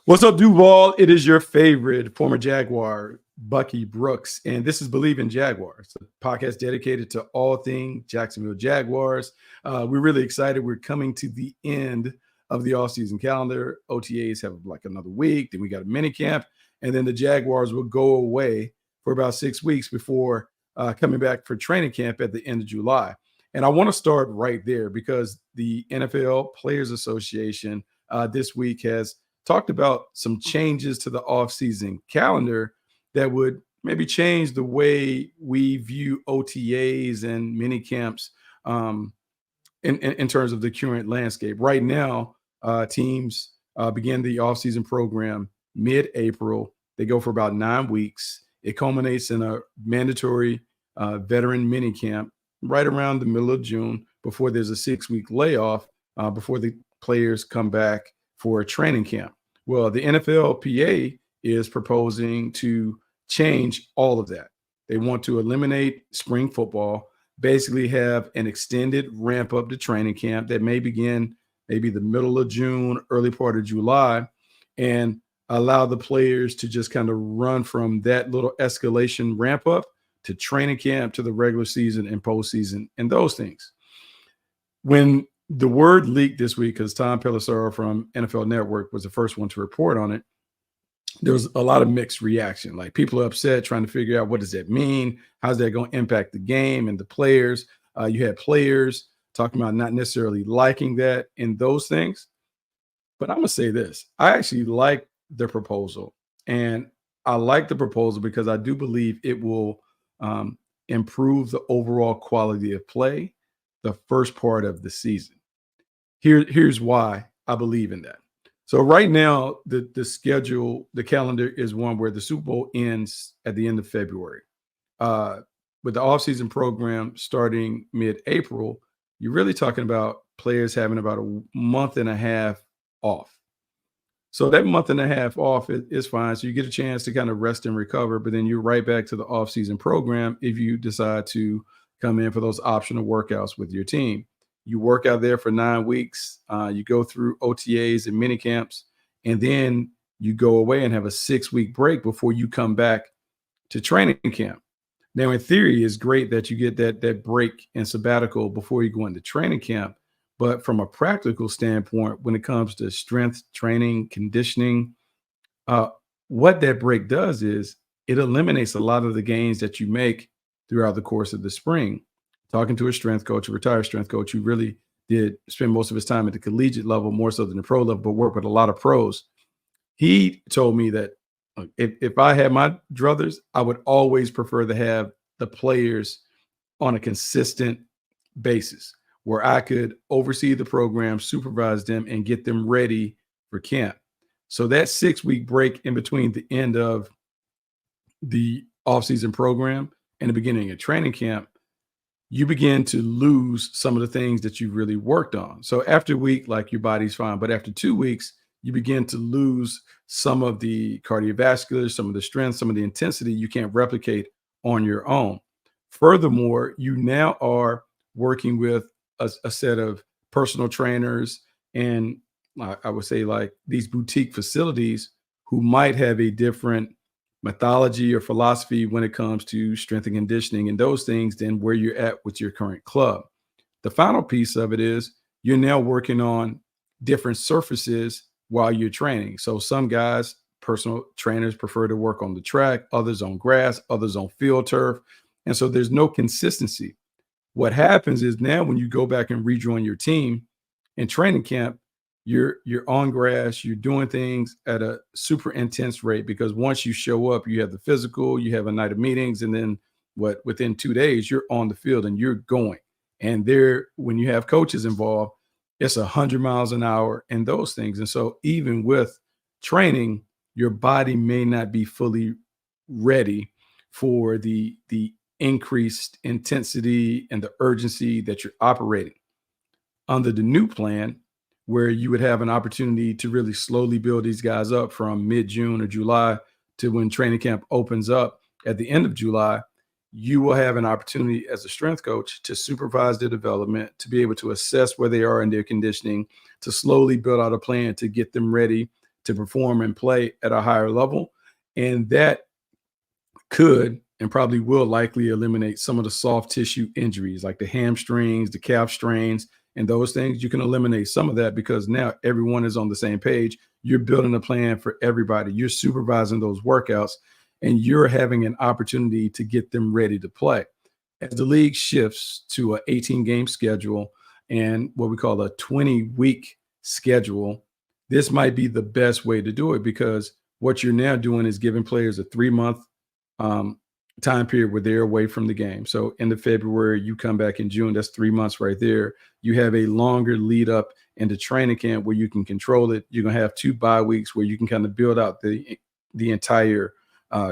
What's up, Duval? It is your favorite former Jaguar, Bucky Brooks, and this is Believe in Jaguars, a podcast dedicated to all things Jacksonville Jaguars. We're really excited. We're coming to the end of the offseason calendar. OTAs have like another week, then we got a mini camp, and then the Jaguars will go away for about 6 weeks before coming back for training camp at the end of July. And I want to start right there because the NFL Players Association this week has talked about some changes to the offseason calendar that would maybe change the way we view OTAs and mini camps in terms of the current landscape. Right now, teams begin the offseason program mid-April. They go for about 9 weeks. It culminates in a mandatory veteran mini camp right around the middle of June before there's a 6-week layoff before the players come back for a training camp. Well, the NFLPA is proposing to change all of that. They want to eliminate spring football, basically have an extended ramp up to training camp that may begin maybe the middle of June, early part of July, and allow the players to just kind of run from that little escalation ramp up to training camp to the regular season and postseason and those things. When the word leaked this week, because Tom Pelissero from NFL Network was the first one to report on it, there was a lot of mixed reaction. Like, people are upset, trying to figure out what does that mean? How's that going to impact the game and the players? You had players talking about not necessarily liking that and those things. But I'm going to say this. I actually like the proposal. And I like the proposal because I do believe it will improve the overall quality of play the first part of the season. Here's why I believe in that. So right now, the schedule, the calendar is one where the Super Bowl ends at the end of February. With the offseason program starting mid-April, you're really talking about players having about a month and a half off. So that month and a half off is fine. So you get a chance to kind of rest and recover, but then you're right back to the offseason program if you decide to come in for those optional workouts with your team. You work out there for 9 weeks. You go through OTAs and mini camps, and then you go away and have a 6-week break before you come back to training camp. Now, in theory, it's great that you get that break and sabbatical before you go into training camp. But from a practical standpoint, when it comes to strength training, conditioning, what that break does is it eliminates a lot of the gains that you make throughout the course of the spring. Talking to a strength coach, a retired strength coach who really did spend most of his time at the collegiate level, more so than the pro level, but worked with a lot of pros. He told me that if I had my druthers, I would always prefer to have the players on a consistent basis where I could oversee the program, supervise them, and get them ready for camp. So that 6-week break in between the end of the offseason program and the beginning of training camp, you begin to lose some of the things that you really worked on. So after a week, like, your body's fine. But after 2 weeks, you begin to lose some of the cardiovascular, some of the strength, some of the intensity you can't replicate on your own. Furthermore, you now are working with a set of personal trainers and I would say like these boutique facilities who might have a different methodology or philosophy when it comes to strength and conditioning and those things than where you're at with your current club. The final piece of it is you're now working on different surfaces while you're training. So some guys, personal trainers, prefer to work on the track, others on grass, others on field turf. And so there's no consistency. What happens is now when you go back and rejoin your team in training camp, you're on grass, you're doing things at a super intense rate because once you show up, you have the physical, you have a night of meetings, and then within 2 days, you're on the field and you're going. And there, when you have coaches involved, it's 100 miles an hour and those things. And so even with training, your body may not be fully ready for the increased intensity and the urgency that you're operating. Under the new plan, where you would have an opportunity to really slowly build these guys up from mid-June or July to when training camp opens up at the end of July, you will have an opportunity as a strength coach to supervise their development, to be able to assess where they are in their conditioning, to slowly build out a plan to get them ready to perform and play at a higher level. And that could and probably will likely eliminate some of the soft tissue injuries like the hamstrings, the calf strains, and those things. You can eliminate some of that because now everyone is on the same page. You're building a plan for everybody. You're supervising those workouts, and you're having an opportunity to get them ready to play. As the league shifts to an 18-game schedule and what we call a 20-week schedule, this might be the best way to do it because what you're now doing is giving players a 3-month time period where they're away from the game. So end of February, you come back in June, that's 3 months right there. You have a longer lead up into training camp where you can control it. You're going to have 2 bye weeks where you can kind of build out the entire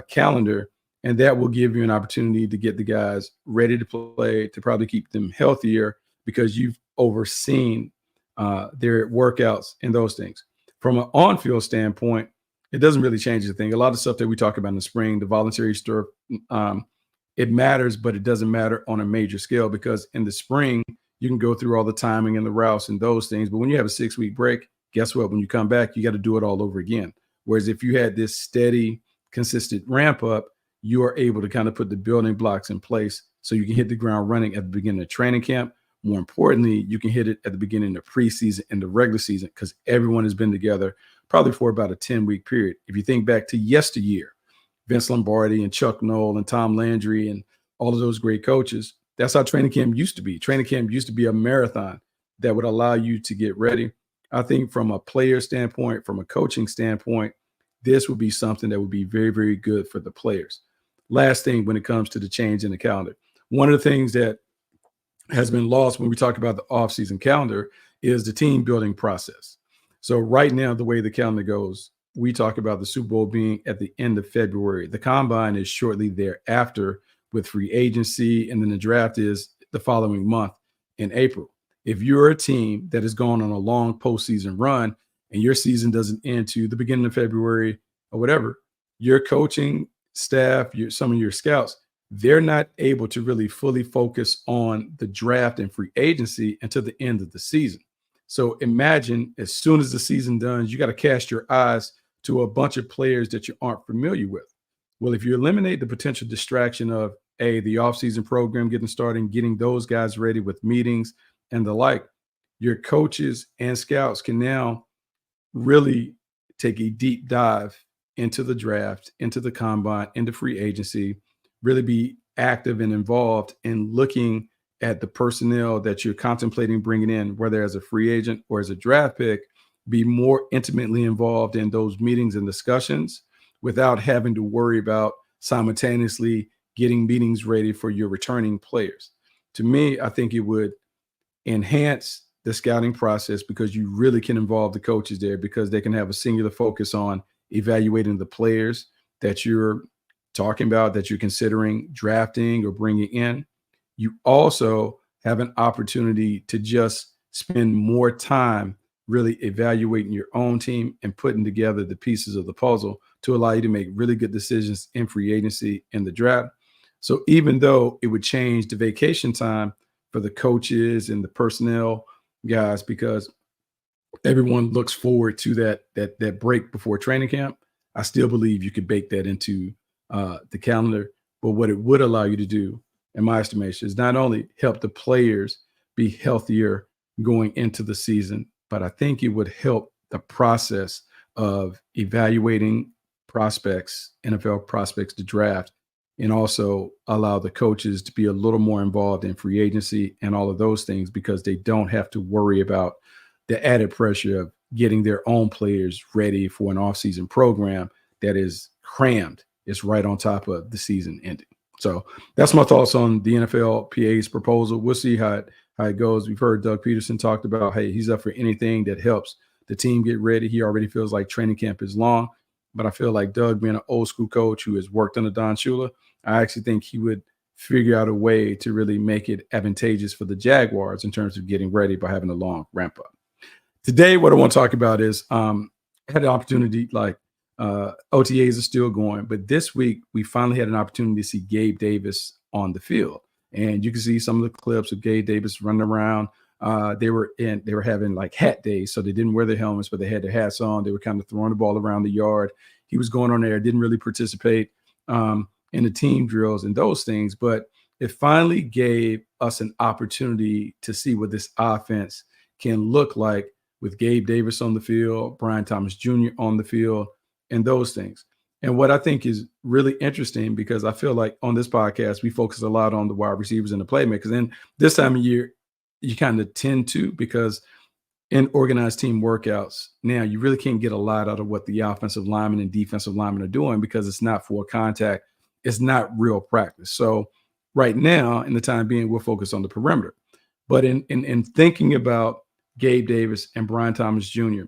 calendar. And that will give you an opportunity to get the guys ready to play, to probably keep them healthier because you've overseen their workouts and those things. From an on-field standpoint, it doesn't really change the thing. A lot of stuff that we talk about in the spring, the voluntary stuff, it matters, but it doesn't matter on a major scale because in the spring, you can go through all the timing and the routes and those things. But when you have a 6-week break, guess what? When you come back, you got to do it all over again. Whereas if you had this steady, consistent ramp up, you are able to kind of put the building blocks in place so you can hit the ground running at the beginning of training camp. More importantly, you can hit it at the beginning of preseason and the regular season because everyone has been together probably for about a 10-week period. If you think back to yesteryear, Vince Lombardi and Chuck Noll and Tom Landry and all of those great coaches, that's how training camp used to be. Training camp used to be a marathon that would allow you to get ready. I think from a player standpoint, from a coaching standpoint, this would be something that would be very, very good for the players. Last thing when it comes to the change in the calendar, one of the things that has been lost when we talk about the offseason calendar is the team building process. So right now, the way the calendar goes, we talk about the Super Bowl being at the end of February. The combine is shortly thereafter with free agency, and then the draft is the following month in April. If you're a team that has gone on a long postseason run and your season doesn't end to the beginning of February or whatever, your coaching staff, some of your scouts, they're not able to really fully focus on the draft and free agency until the end of the season. So imagine as soon as the season done, you got to cast your eyes to a bunch of players that you aren't familiar with. Well, if you eliminate the potential distraction of the offseason program getting started, getting those guys ready with meetings and the like, your coaches and scouts can now really take a deep dive into the draft, into the combine, into free agency, really be active and involved in looking at the personnel that you're contemplating bringing in, whether as a free agent or as a draft pick, be more intimately involved in those meetings and discussions without having to worry about simultaneously getting meetings ready for your returning players. To me, I think it would enhance the scouting process because you really can involve the coaches there because they can have a singular focus on evaluating the players that you're talking about, that you're considering drafting or bringing in. You also have an opportunity to just spend more time really evaluating your own team and putting together the pieces of the puzzle to allow you to make really good decisions in free agency and the draft. So even though it would change the vacation time for the coaches and the personnel guys, because everyone looks forward to that break before training camp, I still believe you could bake that into the calendar. But what it would allow you to do, in my estimation, is not only help the players be healthier going into the season, but I think it would help the process of evaluating prospects, NFL prospects to draft, and also allow the coaches to be a little more involved in free agency and all of those things because they don't have to worry about the added pressure of getting their own players ready for an offseason program that is crammed. It's right on top of the season ending. So that's my thoughts on the NFLPA's proposal. We'll see how it goes. We've heard Doug Peterson talked about, hey, he's up for anything that helps the team get ready. He already feels like training camp is long, but I feel like Doug, being an old school coach who has worked under Don Shula, I actually think he would figure out a way to really make it advantageous for the Jaguars in terms of getting ready by having a long ramp up. Today, what I want to talk about is I had an opportunity, like OTAs are still going, but this week we finally had an opportunity to see Gabe Davis on the field. And you can see some of the clips of Gabe Davis running around They were having like hat days, so they didn't wear their helmets, but they had their hats on. They were kind of throwing the ball around the yard. He was going on there, didn't really participate in the team drills and those things, but it finally gave us an opportunity to see what this offense can look like with Gabe Davis on the field, Brian Thomas Jr. on the field, and those things. And what I think is really interesting, because I feel like on this podcast, we focus a lot on the wide receivers and the playmakers. And this time of year, you kind of tend to, because in organized team workouts, now you really can't get a lot out of what the offensive linemen and defensive linemen are doing, because it's not full contact. It's not real practice. So right now, in the time being, we're focused on the perimeter. But in thinking about Gabe Davis and Brian Thomas Jr.,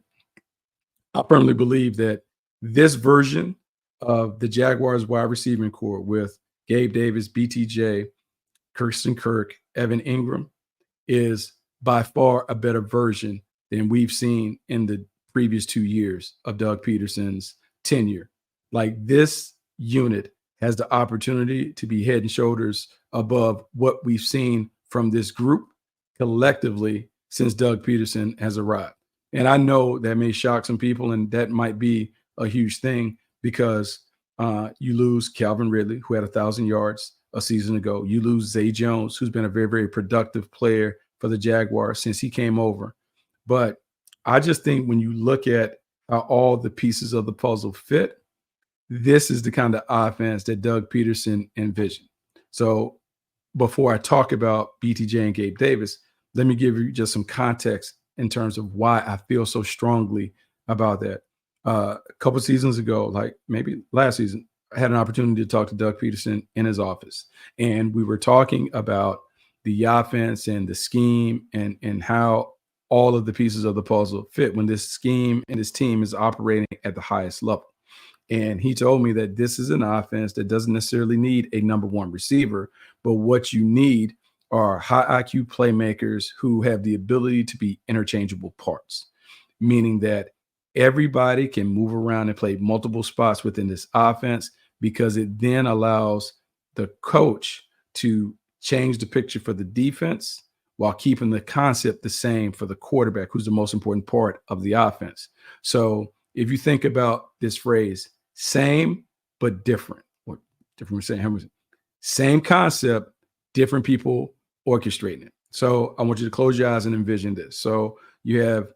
I firmly believe that this version of the Jaguars wide receiving core with Gabe Davis, BTJ, Kirsten Kirk, Evan Ingram is by far a better version than we've seen in the previous 2 years of Doug Peterson's tenure. Like, this unit has the opportunity to be head and shoulders above what we've seen from this group collectively since Doug Peterson has arrived. And I know that may shock some people, and that might be a huge thing, because you lose Calvin Ridley, who had 1,000 yards a season ago. You lose Zay Jones, who's been a very, very productive player for the Jaguars since he came over. But I just think when you look at how all the pieces of the puzzle fit, this is the kind of offense that Doug Peterson envisioned. So before I talk about BTJ and Gabe Davis, let me give you just some context in terms of why I feel so strongly about that. A couple of seasons ago, like maybe last season, I had an opportunity to talk to Doug Peterson in his office, and we were talking about the offense and the scheme and how all of the pieces of the puzzle fit when this scheme and this team is operating at the highest level. And he told me that this is an offense that doesn't necessarily need a number one receiver, but what you need are high IQ playmakers who have the ability to be interchangeable parts, meaning that everybody can move around and play multiple spots within this offense, because it then allows the coach to change the picture for the defense while keeping the concept the same for the quarterback, who's the most important part of the offense. So if you think about this phrase, same but different, or different, same concept, different people orchestrating it. So I want you to close your eyes and envision this. So you have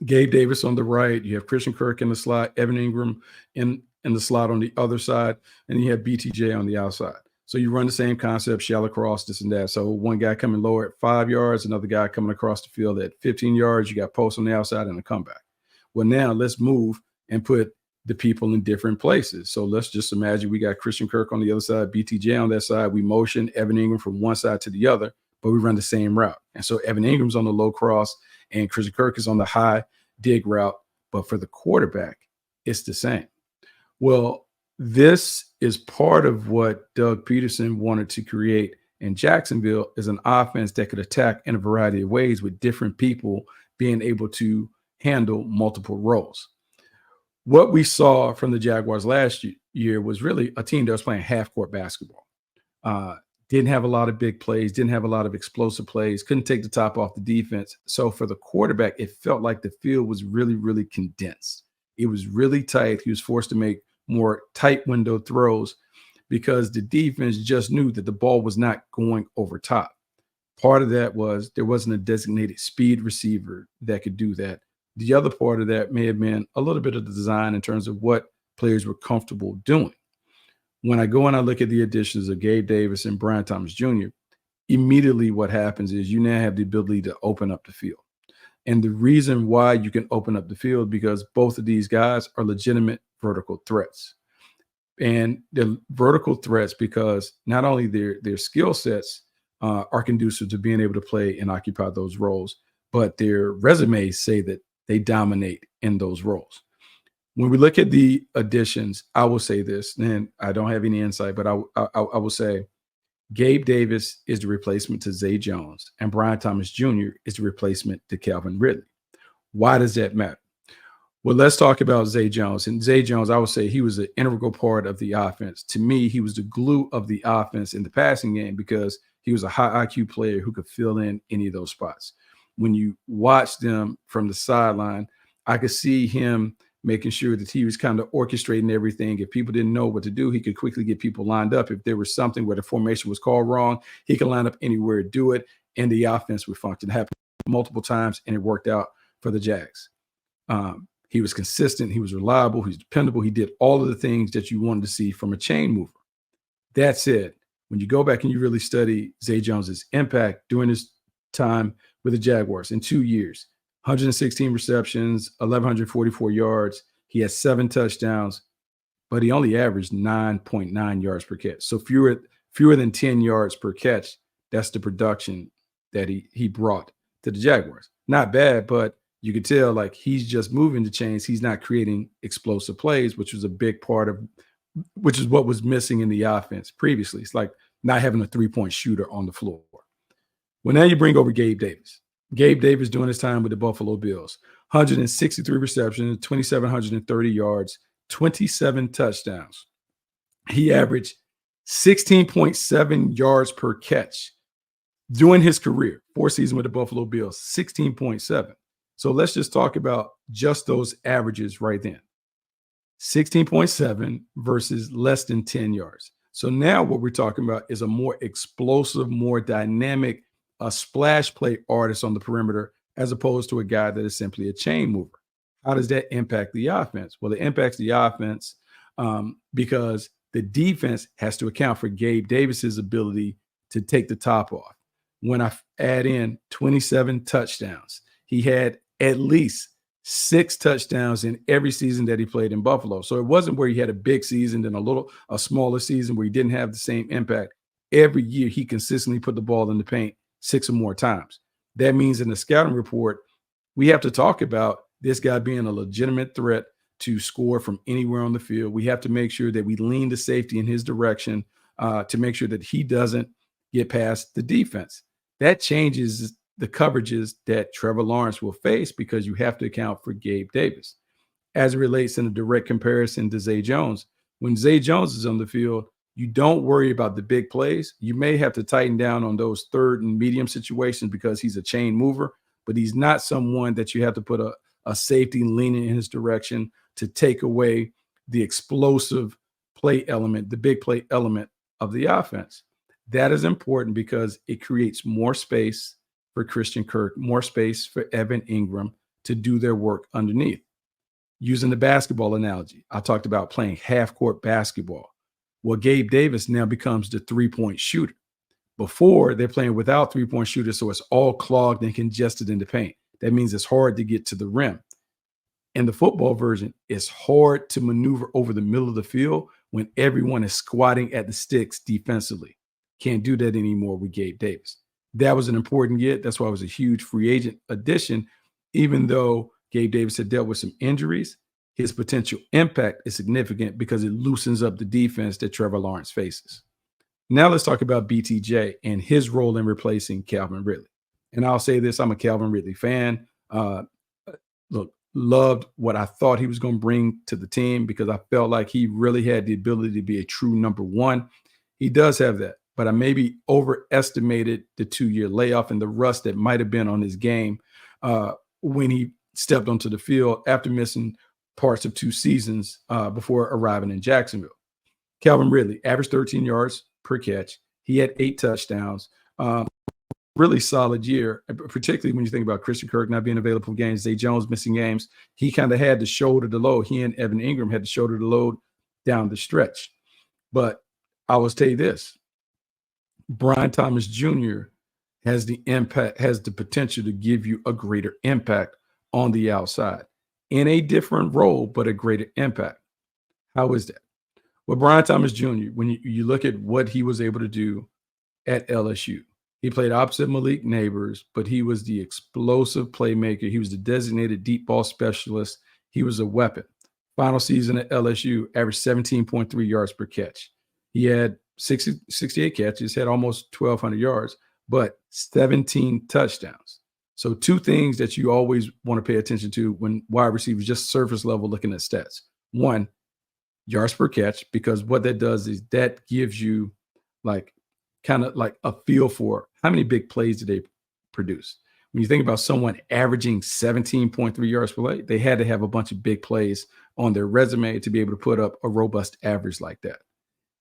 Gabe Davis on the right, you have Christian Kirk in the slot, Evan Ingram in the slot on the other side, and you have BTJ on the outside. So you run the same concept, shallow cross, this and that. So one guy coming lower at 5 yards, another guy coming across the field at 15 yards. You got posts on the outside and a comeback. Well, now let's move and put the people in different places. So let's just imagine we got Christian Kirk on the other side, BTJ on that side. We motion Evan Ingram from one side to the other, but we run the same route. And so Evan Ingram's on the low cross and Christian Kirk is on the high dig route. But for the quarterback, it's the same. Well, this is part of what Doug Peterson wanted to create in Jacksonville, is an offense that could attack in a variety of ways with different people being able to handle multiple roles. What we saw from the Jaguars last year was really a team that was playing half-court basketball. Didn't have a lot of big plays, didn't have a lot of explosive plays, couldn't take the top off the defense. So for the quarterback, it felt like the field was really, really condensed. It was really tight. He was forced to make more tight window throws because the defense just knew that the ball was not going over top. Part of that was there wasn't a designated speed receiver that could do that. The other part of that may have been a little bit of the design in terms of what players were comfortable doing. When I go and I look at the additions of Gabe Davis and Brian Thomas Jr., immediately what happens is you now have the ability to open up the field. And the reason why you can open up the field, because both of these guys are legitimate vertical threats. And they're vertical threats because not only their skill sets are conducive to being able to play and occupy those roles, but their resumes say that they dominate in those roles. When we look at the additions, I will say this, and I don't have any insight, but I will say Gabe Davis is the replacement to Zay Jones, and Brian Thomas Jr. is the replacement to Calvin Ridley. Why does that matter? Well, let's talk about Zay Jones. And Zay Jones, I would say he was an integral part of the offense. To me, he was the glue of the offense in the passing game because He was a high IQ player who could fill in any of those spots. When you watch them from the sideline, I could see him making sure that he was kind of orchestrating everything. If people didn't know what to do, he could quickly get people lined up. If there was something where the formation was called wrong, he could line up anywhere, do it, and the offense would function. It happened multiple times, and it worked out for the Jags. He was consistent. He was reliable. He was dependable. He did all of the things that you wanted to see from a chain mover. That said, when you go back and you really study Zay Jones's impact during his time with the Jaguars in 2 years, 116 receptions, 1,144 yards. He had 7 touchdowns, but he only averaged 9.9 yards per catch. So fewer than 10 yards per catch. That's the production that he brought to the Jaguars. Not bad, but you could tell like he's just moving the chains. He's not creating explosive plays, which was a big part of, which is what was missing in the offense previously. It's like not having a 3-point shooter on the floor. Well, now you bring over Gabe Davis. Gabe Davis doing his time with the Buffalo Bills. 163 receptions, 2,730 yards, 27 touchdowns. He averaged 16.7 yards per catch during his career, 4 seasons with the Buffalo Bills, 16.7. So let's just talk about just those averages right then. 16.7 versus less than 10 yards. So now what we're talking about is a more explosive, more dynamic, a splash play artist on the perimeter, as opposed to a guy that is simply a chain mover. How does that impact the offense? Well, it impacts the offense because the defense has to account for Gabe Davis's ability to take the top off. When I add in 27 touchdowns, he had at least 6 touchdowns in every season that he played in Buffalo. So it wasn't where he had a big season and a smaller season where he didn't have the same impact. Every year he consistently put the ball in the paint 6 or more times. That means in the scouting report, we have to talk about this guy being a legitimate threat to score from anywhere on the field. We have to make sure that we lean the safety in his direction to make sure that he doesn't get past the defense. That changes the coverages that Trevor Lawrence will face because you have to account for Gabe Davis. As it relates in a direct comparison to Zay Jones, when Zay Jones is on the field, you don't worry about the big plays. You may have to tighten down on those third and medium situations because he's a chain mover, but he's not someone that you have to put a safety leaning in his direction to take away the explosive play element, the big play element of the offense. That is important because it creates more space for Christian Kirk, more space for Evan Ingram to do their work underneath. Using the basketball analogy, I talked about playing half-court basketball. Well, Gabe Davis now becomes the 3-point shooter. Before, they're playing without 3-point shooters, so it's all clogged and congested in the paint. That means it's hard to get to the rim. In the football version, it's hard to maneuver over the middle of the field when everyone is squatting at the sticks defensively. Can't do that anymore with Gabe Davis. That was an important get. That's why it was a huge free agent addition. Even though Gabe Davis had dealt with some injuries, his potential impact is significant because it loosens up the defense that Trevor Lawrence faces. Now let's talk about BTJ and his role in replacing Calvin Ridley. And I'll say this, I'm a Calvin Ridley fan. Loved what I thought he was going to bring to the team because I felt like he really had the ability to be a true number one. He does have that, but I maybe overestimated the 2-year layoff and the rust that might have been on his game when he stepped onto the field after missing parts of 2 seasons before arriving in Jacksonville. Calvin Ridley averaged 13 yards per catch. He had 8 touchdowns. Really solid year, particularly when you think about Christian Kirk not being available for games, Zay Jones missing games. He kind of had to shoulder the load. He and Evan Ingram had to shoulder the load down the stretch. But I will tell you this, Brian Thomas Jr. has the impact, has the potential to give you a greater impact on the outside in a different role, but a greater impact. How is that? Well, Brian Thomas Jr., when you look at what he was able to do at LSU, he played opposite Malik Neighbors, but he was the explosive playmaker. He was the designated deep ball specialist. He was a weapon. Final season at LSU, averaged 17.3 yards per catch. He had 68 catches, had almost 1,200 yards, but 17 touchdowns. So 2 things that you always want to pay attention to when wide receivers, just surface level looking at stats. 1, yards per catch, because what that does is that gives you like kind of like a feel for how many big plays did they produce. When you think about someone averaging 17.3 yards per play, they had to have a bunch of big plays on their resume to be able to put up a robust average like that.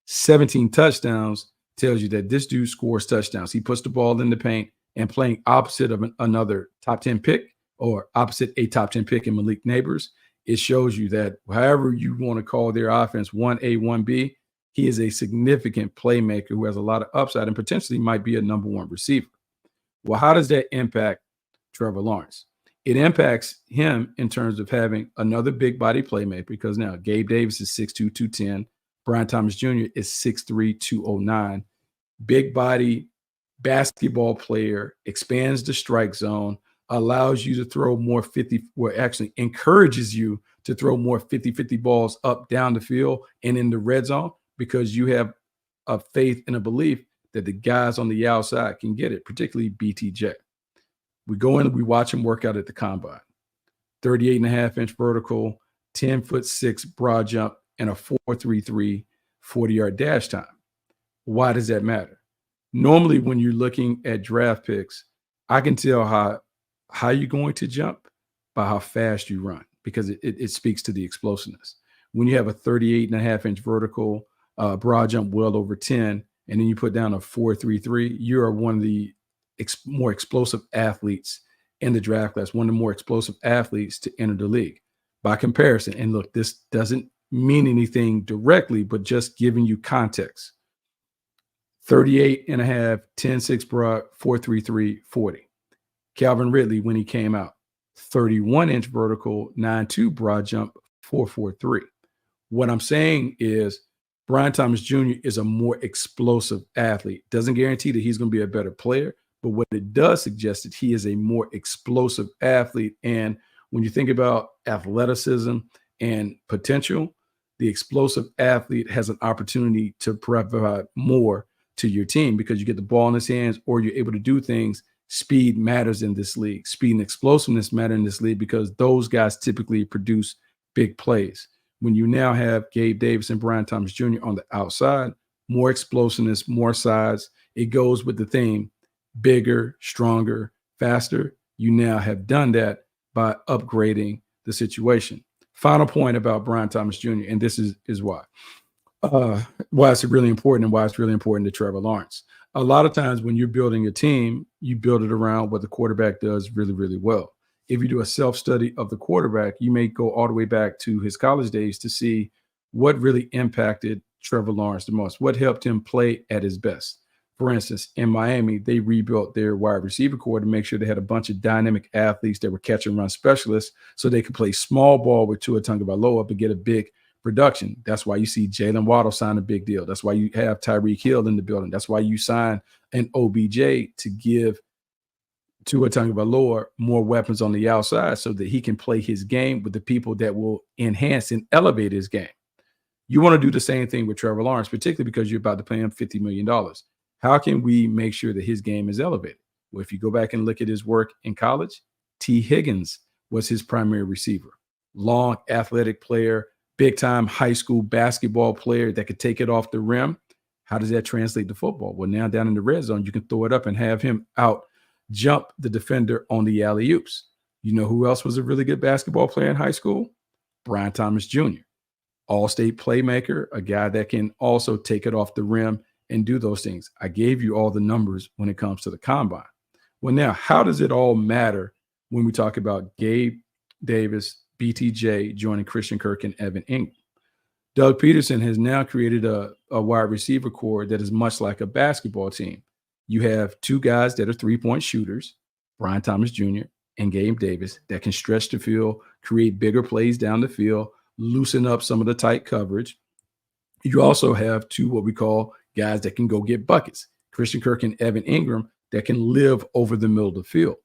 17 touchdowns tells you that this dude scores touchdowns. He puts the ball in the paint, and playing opposite of another top 10 pick or opposite a top 10 pick in Malik Neighbors, it shows you that however you want to call their offense 1A, 1B, he is a significant playmaker who has a lot of upside and potentially might be a number one receiver. Well, how does that impact Trevor Lawrence? It impacts him in terms of having another big body playmaker because now Gabe Davis is 6'2", 210. Brian Thomas Jr. is 6'3", 209. Big body basketball player, expands the strike zone, allows you to throw more 50, or actually encourages you to throw more 50-50 balls up down the field and in the red zone because you have a faith and a belief that the guys on the outside can get it, particularly BTJ. We go in, we watch him work out at the combine. 38.5-inch vertical, 10'6" broad jump, and a 4.33 40-yard dash time. Why does that matter? Normally, when you're looking at draft picks, I can tell how you're going to jump by how fast you run because it speaks to the explosiveness. When you have a 38.5-inch vertical, broad jump well over 10, and then you put down a 4.33, you are one of the more explosive athletes in the draft class, one of the more explosive athletes to enter the league. By comparison, and look, this doesn't mean anything directly, but just giving you context. 38.5, 10.6 broad, 4.33, 40. Calvin Ridley, when he came out, 31-inch vertical, 9.2 broad jump, 4.43. What I'm saying is Brian Thomas Jr. is a more explosive athlete. Doesn't guarantee that he's going to be a better player, but what it does suggest that he is a more explosive athlete. And when you think about athleticism and potential, the explosive athlete has an opportunity to provide more to your team because you get the ball in his hands or you're able to do things. Speed matters in this league. Speed and explosiveness matter in this league because those guys typically produce big plays. When you now have Gabe Davis and Brian Thomas Jr. on the outside, more explosiveness, more size, it goes with the theme, bigger, stronger, faster. You now have done that by upgrading the situation. Final point about Brian Thomas Jr., and this is why it's really important and why it's really important to Trevor Lawrence. A lot of times when you're building a team, you build it around what the quarterback does really, really well. If you do a self-study of the quarterback, you may go all the way back to his college days to see what really impacted Trevor Lawrence the most, what helped him play at his best. For instance, in Miami, they rebuilt their wide receiver core to make sure they had a bunch of dynamic athletes that were catch and run specialists so they could play small ball with Tua Tagovailoa but get a big production. That's why you see Jalen Waddle sign a big deal. That's why you have Tyreek Hill in the building. That's why you sign an OBJ to give Tua Tagovailoa more weapons on the outside so that he can play his game with the people that will enhance and elevate his game. You want to do the same thing with Trevor Lawrence, particularly because you're about to pay him $50 million. How can we make sure that his game is elevated? Well, if you go back and look at his work in college, T. Higgins was his primary receiver. Long, athletic player, big-time high school basketball player that could take it off the rim. How does that translate to football? Well, now down in the red zone, you can throw it up and have him out jump the defender on the alley-oops. You know who else was a really good basketball player in high school? Brian Thomas Jr., all-state playmaker, a guy that can also take it off the rim and do those things. I gave you all the numbers when it comes to the combine. Well, now, how does it all matter when we talk about Gabe Davis, BTJ joining Christian Kirk and Evan Ingram? Doug Peterson has now created a wide receiver core that is much like a basketball team. You have two guys that are three-point shooters, Brian Thomas Jr. and Gabe Davis, that can stretch the field, create bigger plays down the field, loosen up some of the tight coverage. You also have two what we call guys that can go get buckets, Christian Kirk and Evan Ingram, that can live over the middle of the field.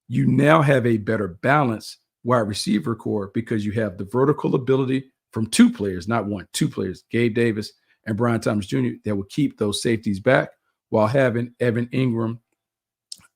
You now have a better balanced wide receiver core because you have the vertical ability from two players, not one, two players, Gabe Davis and Brian Thomas Jr., that will keep those safeties back while having Evan Ingram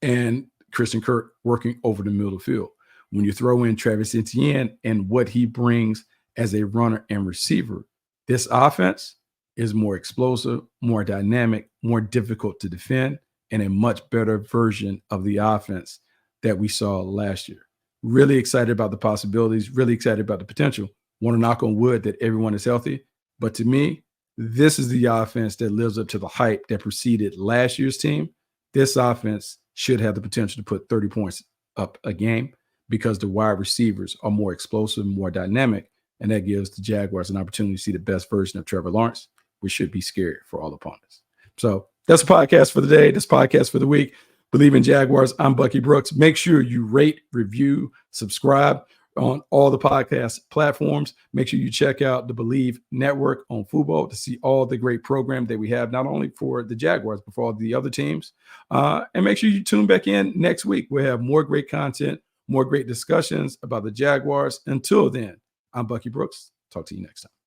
and Christian Kirk working over the middle of the field. When you throw in Travis Etienne and what he brings as a runner and receiver, this offense is more explosive, more dynamic, more difficult to defend, and a much better version of the offense that we saw last year. Really excited about the possibilities, really excited about the potential. Want to knock on wood that everyone is healthy. But to me, this is the offense that lives up to the hype that preceded last year's team. This offense should have the potential to put 30 points up a game because the wide receivers are more explosive, more dynamic, and that gives the Jaguars an opportunity to see the best version of Trevor Lawrence, which should be scary for all opponents. So that's a podcast for the day. This podcast for the week. Believe in Jaguars. I'm Bucky Brooks. Make sure you rate, review, subscribe on all the podcast platforms. Make sure you check out the Believe Network on Fubo to see all the great program that we have, not only for the Jaguars, but for all the other teams. And make sure you tune back in next week. We'll have more great content, more great discussions about the Jaguars. Until then, I'm Bucky Brooks. Talk to you next time.